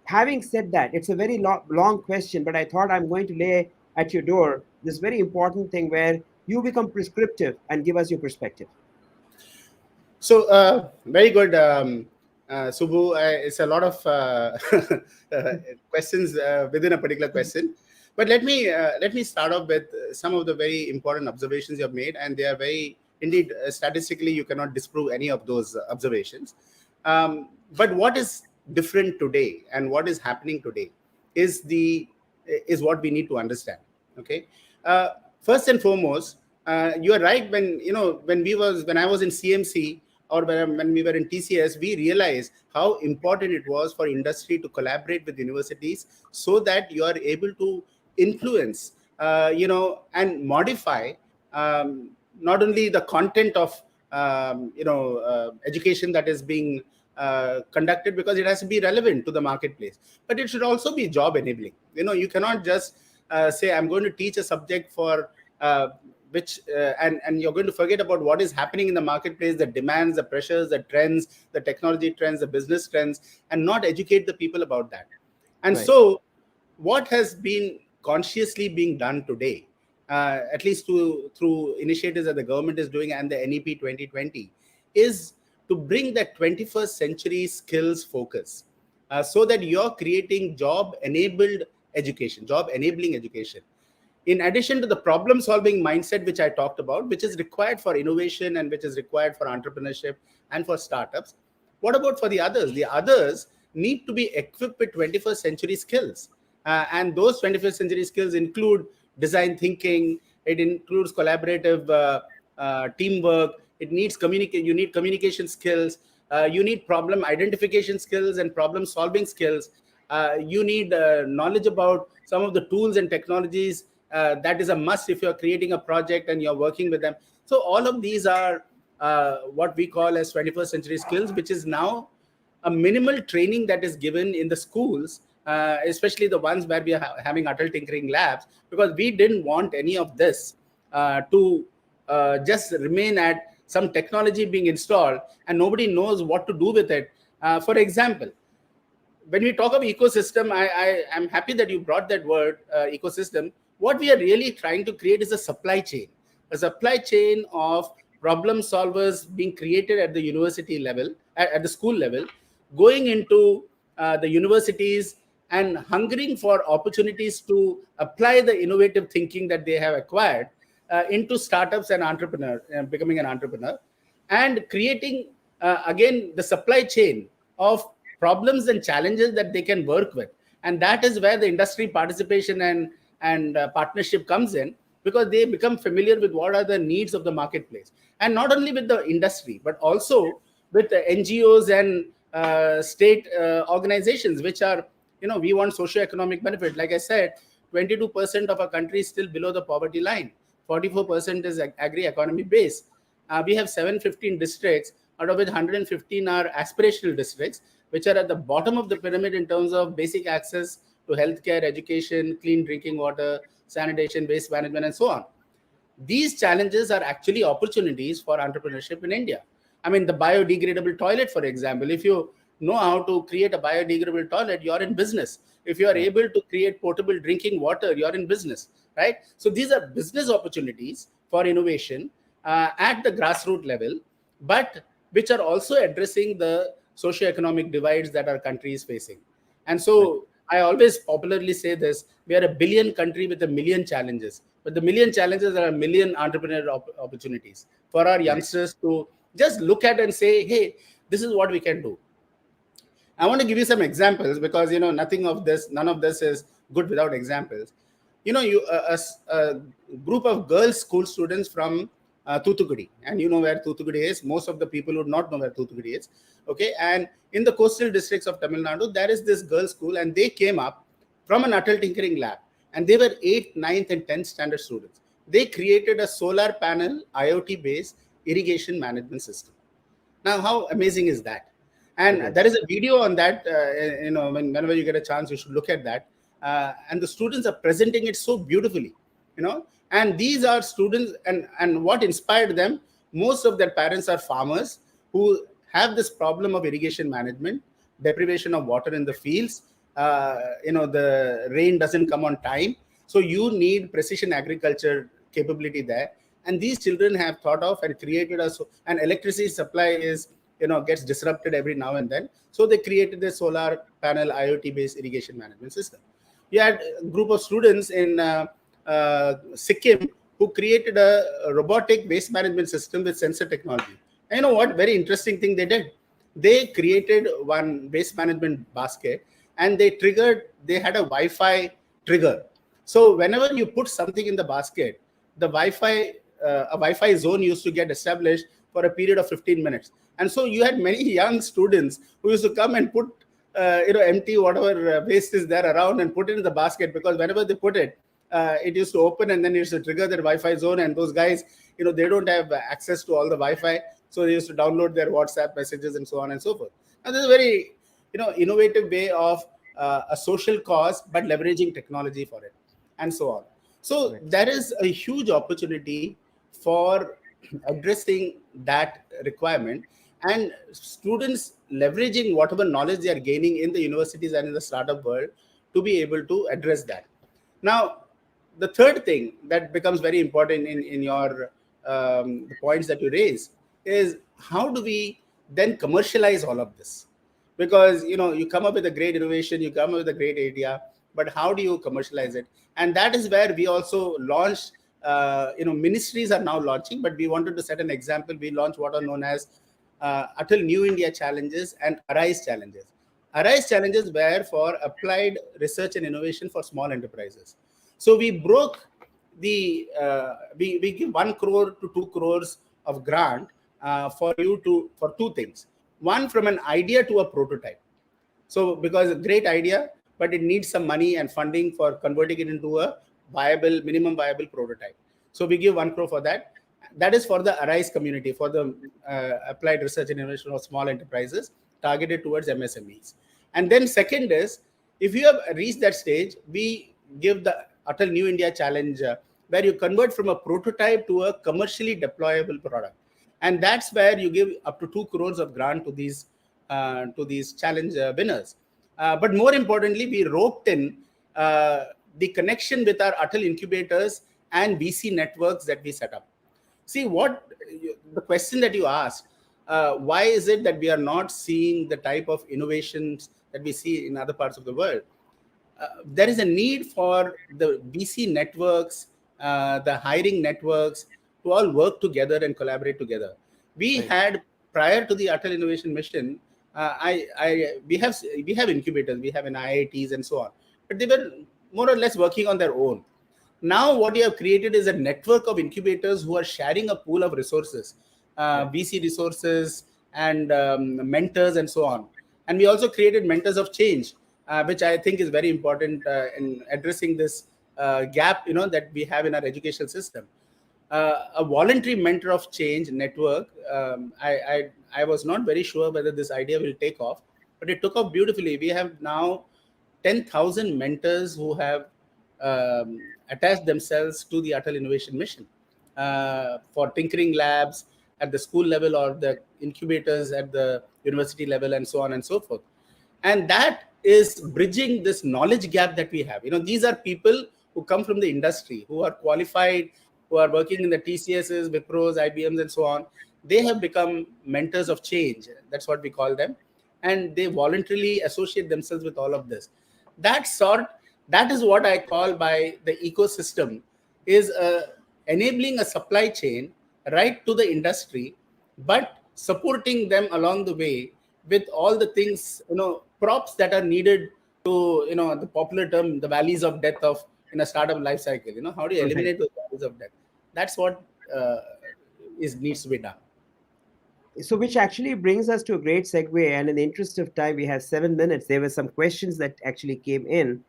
having said that, it's a very long question, but I thought I'm going to lay at your door this very important thing where you become prescriptive and give us your perspective. So, very good, Subbu. It's a lot of uh, questions within a particular question. But let me start off with some of the very important observations you have made, and they are very indeed statistically you cannot disprove any of those observations. But what is different today, and what is happening today, is the is what we need to understand. Okay, first and foremost, you are right. When I was in CMC, or when we were in TCS, we realized how important it was for industry to collaborate with universities so that you are able to influence, and modify not only the content of education that is being conducted, because it has to be relevant to the marketplace, but it should also be job enabling. You cannot just say, I'm going to teach a subject for which and you're going to forget about what is happening in the marketplace, the demands, the pressures, the trends, the technology trends, the business trends, and not educate the people about that. And Right. so what has been consciously being done today, at least through initiatives that the government is doing and the NEP 2020, is to bring that 21st century skills focus, so that you're creating job enabling education, in addition to the problem solving mindset which I talked about, which is required for innovation and which is required for entrepreneurship and for startups. What about for the others? The others need to be equipped with 21st century skills. And those 21st century skills include design thinking, it includes collaborative teamwork, you need communication skills, you need problem identification skills and problem solving skills, you need knowledge about some of the tools and technologies that is a must if you're creating a project and you're working with them. So all of these are what we call as 21st century skills, which is now a minimal training that is given in the schools, especially the ones where we are having Atal Tinkering Labs, because we didn't want any of this to just remain at some technology being installed and nobody knows what to do with it. For example, when we talk of ecosystem, I am happy that you brought that word, ecosystem. What we are really trying to create is a supply chain of problem solvers being created at the university level, at the school level, going into the universities and hungering for opportunities to apply the innovative thinking that they have acquired into startups and becoming an entrepreneur, and creating again the supply chain of problems and challenges that they can work with. And that is where the industry participation and partnership comes in, because they become familiar with what are the needs of the marketplace, and not only with the industry but also with the NGOs and state organizations, which are, we want socio-economic benefit. Like I said, 22% of our country is still below the poverty line, 44% is agri economy based. We have 715 districts, out of which 115 are aspirational districts, which are at the bottom of the pyramid in terms of basic access to healthcare, education, clean drinking water, sanitation, waste management, and so on. These challenges are actually opportunities for entrepreneurship in India. I mean, the biodegradable toilet, for example, if you know how to create a biodegradable toilet, you're in business. If you are able to create portable drinking water, you're in business, right? So these are business opportunities for innovation at the grassroots level, but which are also addressing the socio-economic divides that our country is facing. And so I always popularly say this: we are a billion country with a million challenges, but the million challenges are a million entrepreneurial opportunities for our youngsters to just look at and say, hey, this is what we can do. I want to give you some examples, because none of this is good without examples. A group of girls school students from Thoothukudi, and you know where Thoothukudi is. Most of the people would not know where Thoothukudi is. Okay, and in the coastal districts of Tamil Nadu, there is this girls' school, and they came up from an Atal Tinkering Lab, and they were 8th, 9th, and 10th standard students. They created a solar panel IoT-based irrigation management system. Now, how amazing is that? And there is a video on that. Whenever you get a chance, you should look at that. And the students are presenting it so beautifully. And these are students, and what inspired them, most of their parents are farmers who have this problem of irrigation management, deprivation of water in the fields. The rain doesn't come on time, so you need precision agriculture capability there. And these children have thought of and created an electricity supply is gets disrupted every now and then, so they created a solar panel IoT based irrigation management system. You had a group of students in Sikkim who created a robotic waste management system with sensor technology. And you know what very interesting thing they did? They created one waste management basket, and they had a Wi-Fi trigger. So whenever you put something in the basket, the a Wi-Fi zone used to get established for a period of 15 minutes. And so you had many young students who used to come and put empty whatever waste is there around and put it in the basket, because whenever they put it, it used to open and then it used to trigger their Wi-Fi zone. And those guys, they don't have access to all the Wi-Fi, so they used to download their WhatsApp messages and so on and so forth. And this is a very innovative way of a social cause, but leveraging technology for it, and so on. So there is a huge opportunity for addressing that requirement, and students leveraging whatever knowledge they are gaining in the universities and in the startup world to be able to address that. Now, the third thing that becomes very important in your the points that you raise is, how do we then commercialize all of this? Because you come up with a great innovation, you come up with a great idea, but how do you commercialize it? And that is where we also launched, ministries are now launching, but we wanted to set an example. We launched what are known as Atal New India Challenges and Arise Challenges. Arise Challenges were for applied research and innovation for small enterprises. So we broke the, we give 1 crore to 2 crores of grant for two things. One, from an idea to a prototype. So because a great idea, but it needs some money and funding for converting it into a minimum viable prototype. So we give 1 crore for that. That is for the Arise community, for the applied research and innovation of small enterprises targeted towards MSMEs. And then second is, if you have reached that stage, we give the Atal New India Challenge, where you convert from a prototype to a commercially deployable product. And that's where you give up to 2 crores of grant to these challenge winners. But more importantly, we roped in the connection with our Atal incubators and VC networks that we set up. See, the question that you asked, why is it that we are not seeing the type of innovations that we see in other parts of the world? There is a need for the VC networks, the hiring networks, to all work together and collaborate together. We had, prior to the Atal Innovation Mission, we have incubators, we have IITs and so on, but they were more or less working on their own. Now what you have created is a network of incubators who are sharing a pool of resources, VC resources and mentors and so on. And we also created mentors of change, which I think is very important in addressing this gap that we have in our educational system. A voluntary mentor of change network. I was not very sure whether this idea will take off, but it took off beautifully. We have now 10,000 mentors who have attached themselves to the Atal Innovation Mission for tinkering labs at the school level or the incubators at the university level and so on and so forth. And that is bridging this knowledge gap that we have. These are people who come from the industry, who are qualified, who are working in the TCSs, Wipros, IBMs, and so on. They have become mentors of change. That's what we call them. And they voluntarily associate themselves with all of this. That is what I call by the ecosystem, is enabling a supply chain right to the industry, but supporting them along the way with all the things, props that are needed to, the popular term, the valleys of death of in a startup life cycle. How do you eliminate those valleys of death? That's what needs to be done. So which actually brings us to a great segue. And in the interest of time, we have 7 minutes. There were some questions that actually came in.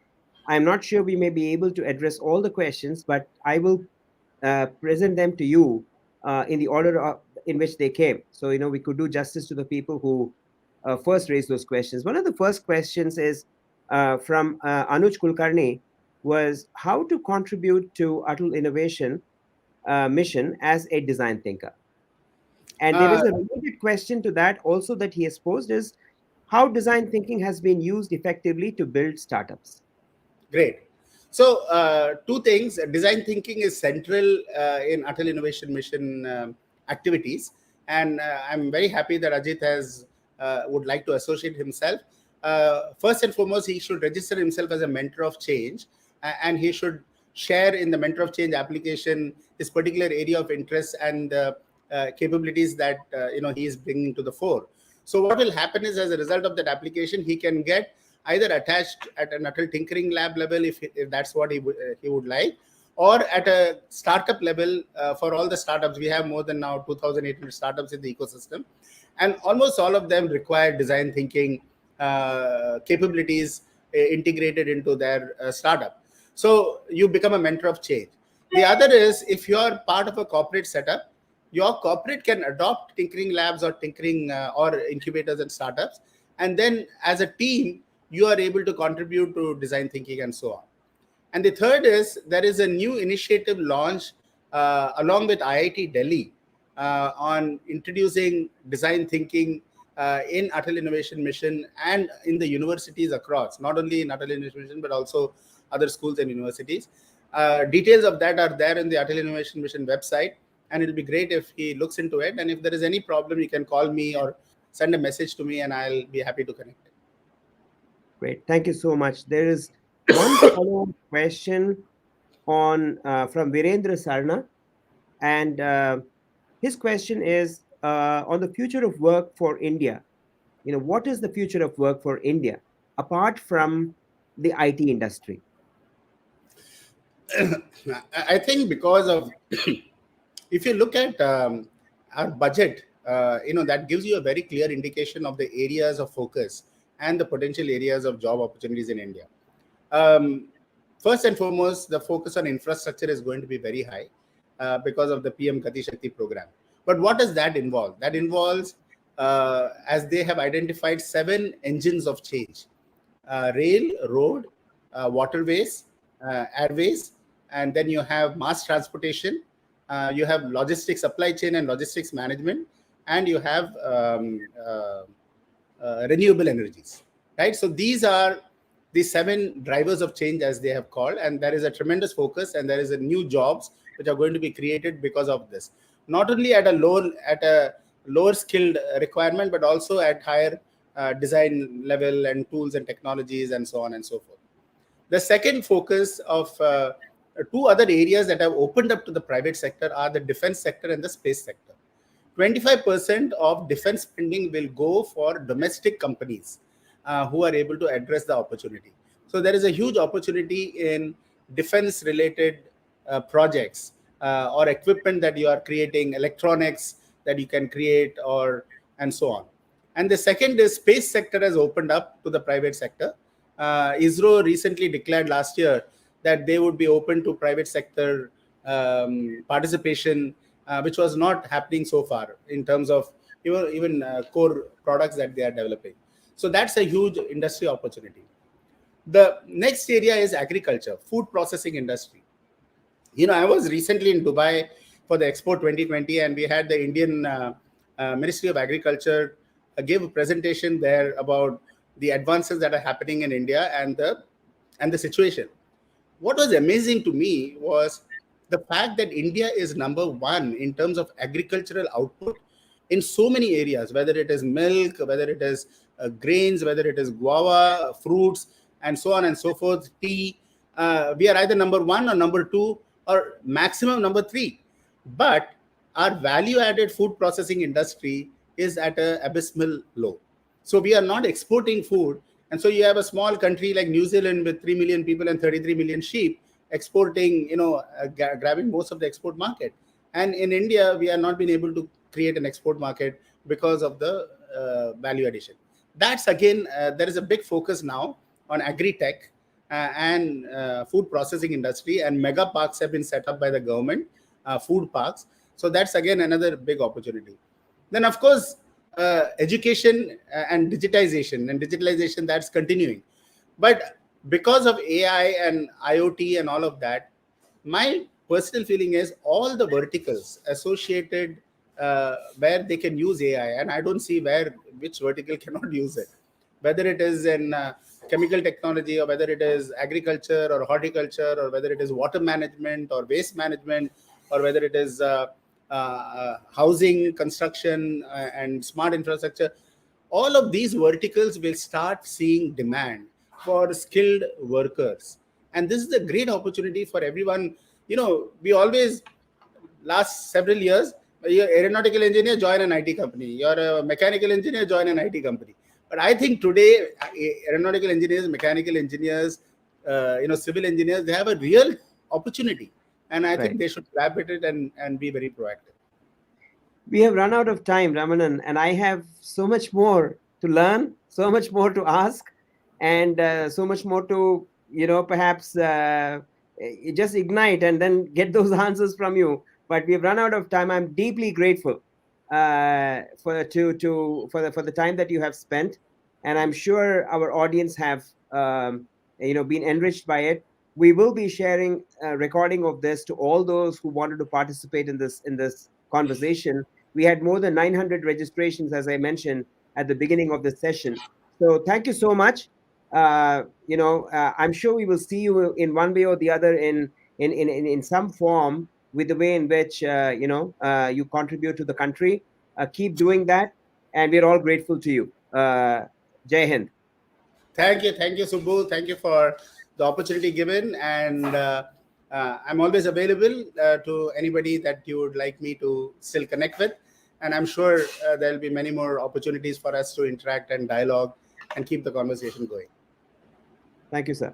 I'm not sure we may be able to address all the questions, but I will present them to you in the order in which they came. So, we could do justice to the people who first raised those questions. One of the first questions is from Anuj Kulkarni, was how to contribute to Atal Innovation Mission as a design thinker. And there is a related question to that also that he has posed, is how design thinking has been used effectively to build startups. Great. So two things. Design thinking is central in Atal Innovation Mission activities. And I'm very happy that Ajit would like to associate himself. First and foremost, he should register himself as a mentor of change, and he should share in the mentor of change application his particular area of interest and capabilities that he is bringing to the fore. So what will happen is, as a result of that application, he can get either attached at an Atal tinkering lab level if that's what he would like, or at a startup level. For all the startups, we have more than now 2,800 startups in the ecosystem, and almost all of them require design thinking capabilities integrated into their startup. So you become a mentor of change. The other is, if you're part of a corporate setup, your corporate can adopt tinkering labs or tinkering or incubators and startups, and then as a team you are able to contribute to design thinking and so on. And the third is, there is a new initiative launched along with IIT Delhi on introducing design thinking in Atal Innovation Mission and in the universities across, not only in Atal Innovation Mission, but also other schools and universities. Details of that are there in the Atal Innovation Mission website, and it'll be great if he looks into it. And if there is any problem, you can call me or send a message to me, and I'll be happy to connect. Great. Thank you so much. There is one follow-up question on from Virendra Sarna, and his question is on the future of work for India. What is the future of work for India apart from the IT industry? I think because of if you look at our budget, that gives you a very clear indication of the areas of focus and the potential areas of job opportunities in India. First and foremost, the focus on infrastructure is going to be very high because of the PM Gati Shakti program. But what does that involve? That involves, as they have identified, 7 engines of change: rail, road, waterways, airways, and then you have mass transportation, you have logistics, supply chain and logistics management, and you have renewable energies, right? So these are the 7 drivers of change, as they have called, and there is a tremendous focus, and there is a new jobs which are going to be created because of this, not only at a lower skilled requirement, but also at higher design level and tools and technologies and so on and so forth. The second focus of 2 other areas that have opened up to the private sector are the defense sector and the space sector. 25% of defense spending will go for domestic companies who are able to address the opportunity. So there is a huge opportunity in defense related projects or equipment that you are creating, electronics that you can create, and so on. And the second is, space sector has opened up to the private sector. ISRO recently declared last year that they would be open to private sector participation, which was not happening so far in terms of even core products that they are developing. So that's a huge industry opportunity. The next area is agriculture, food processing industry. I was recently in Dubai for the Expo 2020, and we had the Indian Ministry of Agriculture give a presentation there about the advances that are happening in India and the situation. What was amazing to me was the fact that India is number 1 in terms of agricultural output in so many areas, whether it is milk, whether it is grains, whether it is guava, fruits, and so on and so forth, tea. We are either number 1 or number 2 or maximum number 3. But our value-added food processing industry is at an abysmal low. So we are not exporting food. And so you have a small country like New Zealand with 3 million people and 33 million sheep exporting, grabbing most of the export market. And in India, we are not been able to create an export market because of the value addition. That's again, there is a big focus now on agri-tech and food processing industry, and mega parks have been set up by the government, food parks. So that's again another big opportunity. Then, of course, education and digitalization, that's continuing. But because of AI and IoT and all of that, my personal feeling is all the verticals associated where they can use AI, and I don't see which vertical cannot use it, whether it is in chemical technology, or whether it is agriculture or horticulture, or whether it is water management or waste management, or whether it is housing, construction, and smart infrastructure. All of these verticals will start seeing demand for skilled workers. And this is a great opportunity for everyone. We always, last several years, you're an aeronautical engineer, join an IT company. You're a mechanical engineer, join an IT company. But I think today, aeronautical engineers, mechanical engineers, civil engineers, they have a real opportunity. and I think Right. they should grab it and be very proactive. We have run out of time, Ramanan, and I have so much more to learn, so much more to ask, and so much more to, perhaps just ignite and then get those answers from you. But we've run out of time. I'm deeply grateful for the time that you have spent, and I'm sure our audience have been enriched by it. We will be sharing a recording of this to all those who wanted to participate in this conversation. We had more than 900 registrations, as I mentioned at the beginning of the session. So thank you so much. I'm sure we will see you in one way or the other in some form with the way in which you contribute to the country. Keep doing that, and we're all grateful to you. Jai Hind. Thank you, Subbu. Thank you for the opportunity given, and I'm always available to anybody that you would like me to still connect with. And I'm sure there'll be many more opportunities for us to interact and dialogue and keep the conversation going. Thank you, sir.